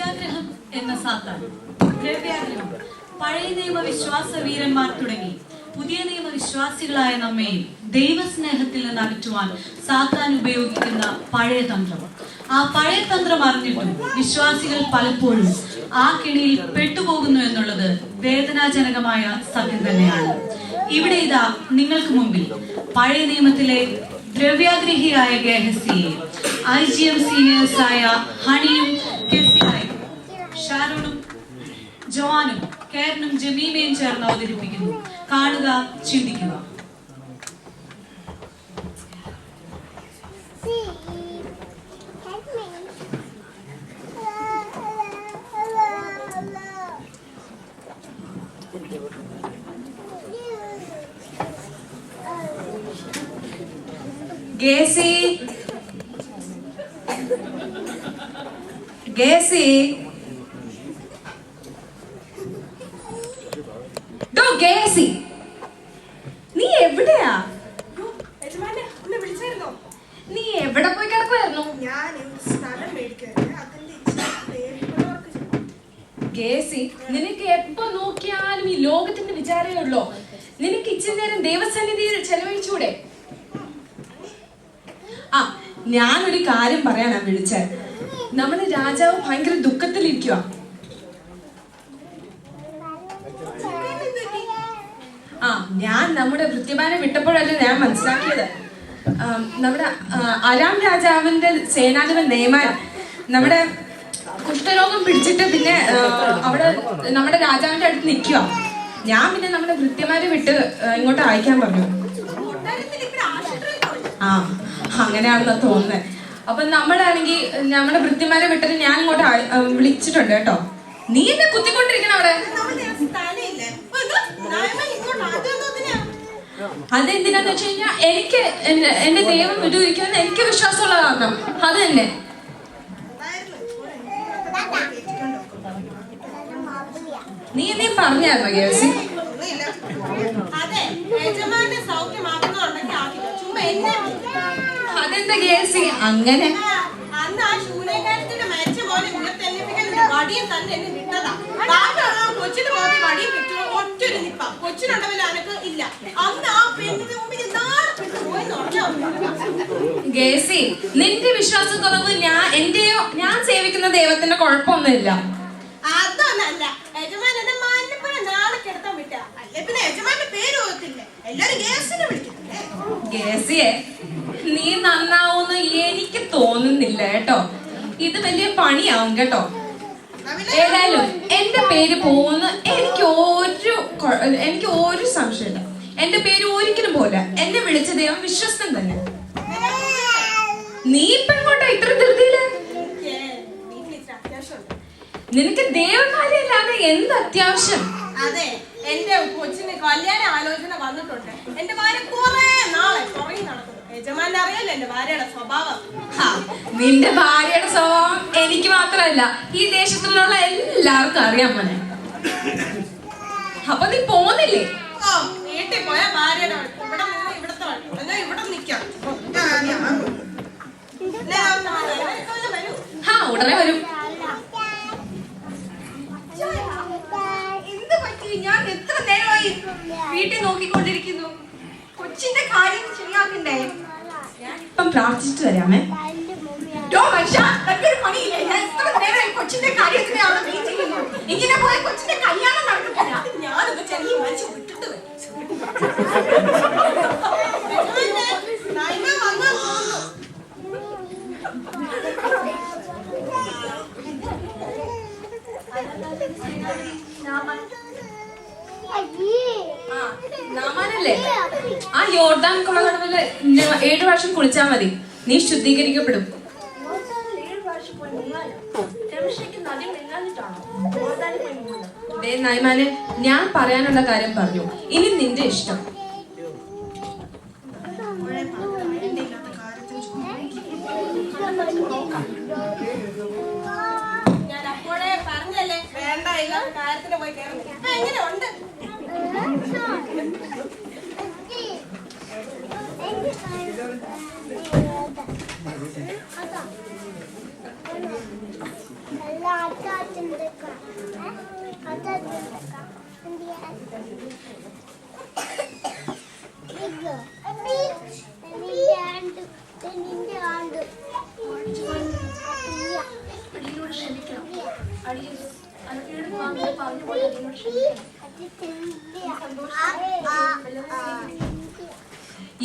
ദ്രവ്യാഗ്രഹം എന്ന സാത്താൻ. ദ്രവ്യാഗ്രഹം പഴയ നിയമ വിശ്വാസ വീരന്മാർ തുടങ്ങി പുതിയ നിയമ വിശ്വാസികളായ നമ്മെയും ദൈവസ്നേഹത്തിൽ നിന്ന് അകറ്റുവാൻ സാത്താൻ ഉപയോഗിക്കുന്ന പഴയ തന്ത്രം. ആ പഴയ തന്ത്രം അറിഞ്ഞിട്ടും വിശ്വാസികൾ പലപ്പോഴും ആ കെണിയിൽ പെട്ടുപോകുന്നു എന്നുള്ളത് വേദനാജനകമായ സത്യം തന്നെയാണ്. ഇവിടെ ഇതാ നിങ്ങൾക്ക് മുമ്പിൽ പഴയ നിയമത്തിലെ ദ്രവ്യാഗ്രഹിയായ ഗേഹസിയെ IGM സീനിയേഴ്സായ ഹണിയും കെസിയായും ഷാരോണും ജോവാനും കേരനും ജമീമയും ചേർന്ന് അവതരിപ്പിക്കുന്നു. കാണുക, ചിന്തിക്കുക. ഗേസി, ഗേസി, ഗേസി, നീ എവിടെയാ? നീ എവിടെ പോയി കിടക്കുവായിരുന്നു? ഗേസി, നിനക്ക് എപ്പോ നോക്കിയാലും ഈ ലോകത്തിന്റെ വിചാരമേ ഉള്ളോ? നിനക്ക് ഇച്ചിരി നേരം ദൈവസന്നിധിയിൽ ചെലവഴിച്ചൂടെ? ആ, ഞാനൊരു കാര്യം പറയാനാ വിളിച്ചേ. നമ്മുടെ രാജാവ് ഭയങ്കര ദുഃഖത്തിലിരിക്കുക. ആ, ഞാൻ നമ്മുടെ വൃത്യമാനെ വിട്ടപ്പോഴല്ലേ ഞാൻ മനസ്സിലാക്കിയത്. നമ്മുടെ അരാം രാജാവിന്റെ സേനാധിപൻ നേമാൻ നമ്മുടെ കുഷ്ഠരോഗം പിടിച്ചിട്ട് പിന്നെ അവിടെ നമ്മുടെ രാജാവിന്റെ അടുത്ത് നിൽക്കുക. ഞാൻ പിന്നെ നമ്മുടെ വൃത്യമാരെ വിട്ട് ഇങ്ങോട്ട് അയക്കാൻ പറഞ്ഞു. ആ, അങ്ങനെയാണെന്നാ തോന്നുന്നത്. അപ്പൊ നമ്മളാണെങ്കിൽ നമ്മുടെ വൃത്തിമാരെ വിട്ടിട്ട് ഞാൻ ഇങ്ങോട്ട് വിളിച്ചിട്ടുണ്ട് കേട്ടോ. നീ എന്നെ കുത്തിക്കൊണ്ടിരിക്കണം അവിടെ. അതെന്തിനാന്ന് വെച്ച് കഴിഞ്ഞാൽ എനിക്ക് എന്റെ ദൈവം വിടുവിക്കുമെന്ന് എനിക്ക് വിശ്വാസമുള്ള കാരണം അത് തന്നെ. നീ എന്നെ പറഞ്ഞായിരുന്നോ ഗേൾസി? അതെന്താ ഗേൾസി അങ്ങനെ? ഗേസി, നിന്റെ വിശ്വാസക്കുറവ് ഞാൻ സേവിക്കുന്ന ദൈവത്തിന്റെ കുഴപ്പമൊന്നുമില്ല. അതൊന്നല്ല, യജമാൻ എന്നെ മാനിപ്പുഴ നാളെ കിടത്താൻ വിട്ട. അല്ലെ പിന്നെ യജമാന്റെ പേര് ഓർത്തില്ലേ? എല്ലാരും ഗേസിനെ വിളിക്കുന്നില്ലേ? ഗേസിയെ, നീ നന്നാവൂന്ന് എനിക്ക് തോന്നുന്നില്ല കേട്ടോ. ഇത് വലിയ പണിയാവും കേട്ടോ. ഏതായാലും എന്റെ പേര് പോകുന്ന എനിക്ക് ഒരു സംശയമില്ല. എന്റെ പേര് ഒരിക്കലും പോലെ. എന്നെ വിളിച്ച ദൈവം വിശ്വസ്തൻ തന്നെ. നീ ഇപ്പൊ ഇങ്ങോട്ടാ ഇത്ര ധൃതിയില്? നിനക്ക് ദൈവകാര്യല്ലാതെ എന്ത് അത്യാവശ്യം? അതെ, എന്റെ കൊച്ചിന് കല്യാണ ആലോചന വന്നിട്ടുണ്ട്. എന്റെ ഭാര്യ കുറെ നാളെ പുറകെ നടക്കുന്നു. യജമാനെ അറിയാലോ എന്റെ ഭാര്യയുടെ സ്വഭാവം. നിന്റെ ഭാര്യയുടെ സ്വഭാവം എനിക്ക് മാത്രമല്ല, ഈ ദേശത്തുള്ള എല്ലാവർക്കും അറിയാൻ പോലെ. അപ്പൊ നീ പോന്നില്ലേ? വീട്ടിൽ പോയ ഭാര്യയുടെ ഇവിടെ നിന്ന് ഇവിടത്തെ ഇവിടെ നിക്കാം. ഉടനെ വരും. എന്ത് പറ്റി? ഞാൻ എത്ര നേരമായി വീട്ടിൽ നോക്കിക്കൊണ്ടിരിക്കുന്നു. കൊച്ചിന്റെ കാര്യം ശരിയാക്കണ്ടേ? ഞാനിപ്പം പ്രാർത്ഥിച്ചിട്ട് വരാമേ. പണിയില്ലേ? ഞാൻ എത്ര നേരമായി കൊച്ചിന്റെ കാര്യത്തിന് അവിടെ വെയിറ്റ് ചെയ്യുന്നു. ഇങ്ങനെ പോയ കൊച്ചിന്റെ കല്യാണം നടക്കത്തില്ല. ഞാനൊന്ന് ചെറിയ മനുഷ്യ വിട്ടിട്ട് വരും. നാമാനല്ലേ? ആ യോർദാൻ കുളകടവില് 7 പ്രാവശ്യം കുളിച്ചാ മതി, നീ ശുദ്ധീകരിക്കപ്പെടും. നൈമാനെ, ഞാൻ പറയാനുള്ള കാര്യം പറഞ്ഞു. ഇനി നിന്റെ ഇഷ്ടം. ഞാൻ അപ്പോഴേ പറഞ്ഞല്ലേ വേണ്ട, ഇല്ലാത്ത കാര്യത്തിന് പോയി കയറും. എങ്ങനെ ഉണ്ട്?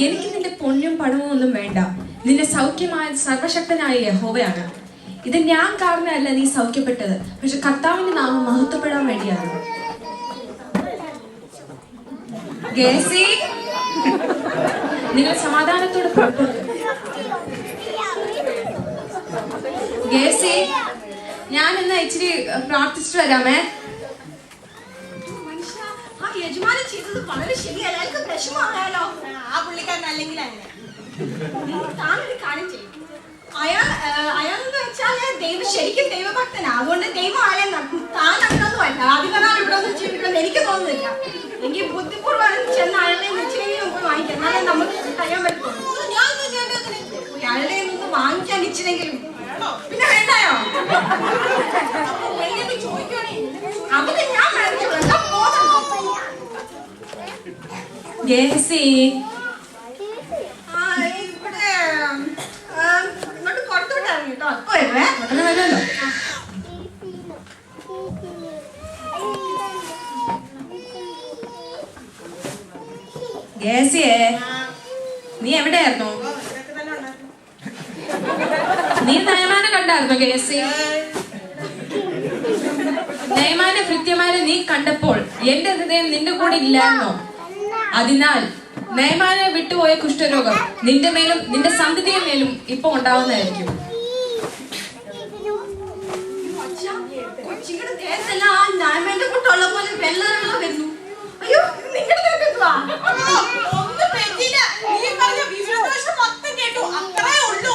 എനിക്ക് നിന്റെ പൊന്നും പണവും ഒന്നും വേണ്ട. നിന്റെ സൗഖ്യമായ സർവശക്തനായ യഹോവയാണ്. ഇത് ഞാൻ കാരണമല്ല നീ സൗഖ്യപ്പെട്ടത്, പക്ഷെ കർത്താവിന്റെ നാമം മഹത്വപ്പെടാൻ വേണ്ടിയാണ്. ഗേസി, നിങ്ങൾ സമാധാനത്തോടെ പുറപ്പെട്ടു. ഗേസി, ഞാൻ എന്നാ ഇച്ചിരി പ്രാർത്ഥിച്ചിട്ട് വരാമേ. ആ യജമാനൻ ചെയ്തത് വളരെ ശരിയല്ല. അയാൾക്ക് വിഷമമായാലോ? ആ പുള്ളിക്കാരൻ അല്ലെങ്കിൽ അങ്ങനെ താനൊരു കാര്യം ചെയ്യും. അയാളെന്ന് വെച്ചാല് ശരിക്കും ദൈവഭക്തനാ. അതുകൊണ്ട് ദൈവം ആലയം നടത്തും. താൻ അങ്ങനൊന്നുമല്ല. അധികനാൾ ഇവിടെ ഒന്നും ജീവിക്കുമെന്ന് എനിക്ക് തോന്നുന്നില്ല. എനിക്ക് ബുദ്ധിപൂർവ്വം ചെന്ന് അയാളെ ഇച്ചിരെങ്കിലും നമുക്ക് വാങ്ങിക്കാം. എന്നാലേ നമുക്ക് കഴിയാൻ പറ്റുള്ളൂ. ഞാൻ അയാളെ നിന്ന് വാങ്ങിക്കാൻ ഇച്ചിരെങ്കിലും പിന്നെ വേണ്ടായോ? ചോദിക്കുവാണേ അവന് ഞാൻ മേടിച്ചോളാം. ഗേസി, ഇങ്ങോട്ട് പുറത്തോട്ടാണ് കേട്ടോ. അപ്പൊ വരുവേ. ഉടനെ വരുമല്ലോ. ഗേസിയെ, നീ എവിടെയായിരുന്നു? നീ നയമാനെ കണ്ടായിരുന്നോ? ഗേസി, നയമാനെ കൃത്യമാരെ നീ കണ്ടപ്പോൾ എന്റെ ഹൃദയം നിന്റെ കൂടെ ഇല്ലായിരുന്നോ? അതിനാൽ നയമാനെ വിട്ടുപോയ കുഷ്ഠരോഗം നിന്റെ മേലും നിന്റെ സന്തതിയുടെ മേലും ഇപ്പൊ ഉണ്ടാവുന്നതായിരിക്കും. കൊച്ചിയുടെ ദേഹത്തെല്ലാം ആ നയമാന്റെ കൂട്ടുള്ള പോലെ വെള്ളം വരുന്നു. അയ്യോ, നിങ്ങളുടെ ഒന്നും പറ്റില്ല. നീ പറഞ്ഞ വിശ്വാസം മൊത്തം കേട്ടു. അത്രേ ഉള്ളൂ.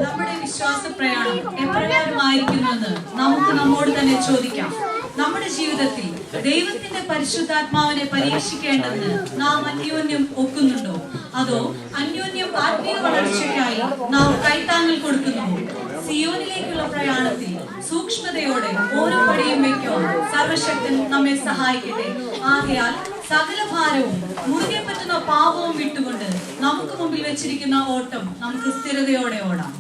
നമ്മുടെ വിശ്വാസ പ്രയാണം എപ്രകാരമായിരിക്കുന്നുവെന്ന് നമുക്ക് നമ്മോട് തന്നെ ചോദിക്കാം. നമ്മുടെ ജീവിതത്തിൽ ദൈവത്തിന്റെ പരിശുദ്ധാത്മാവിനെ പരീക്ഷിക്കേണ്ടതിന് നാം അന്യോന്യം ഒക്കുന്നുണ്ടോ? അതോ അന്യോന്യം ആത്മീയ വളർച്ചയ്ക്കായി നാം കൈത്താങ്ങൽ കൊടുക്കുന്നുവോ? സിയോനിലേക്കുള്ള പ്രയാണത്തിൽ സൂക്ഷ്മതയോടെ ഓരോ പടിയും വയ്ക്കുവാൻ സർവശക്തൻ നമ്മെ സഹായിക്കട്ടെ. ആകയാൽ സകല ഭാരവും മുറുകെ പറ്റുന്ന പാപവും വിട്ടുകൊണ്ട് നമുക്ക് മുമ്പിൽ വെച്ചിരിക്കുന്ന ഓട്ടം നമുക്ക് സ്ഥിരതയോടെ ഓടാം.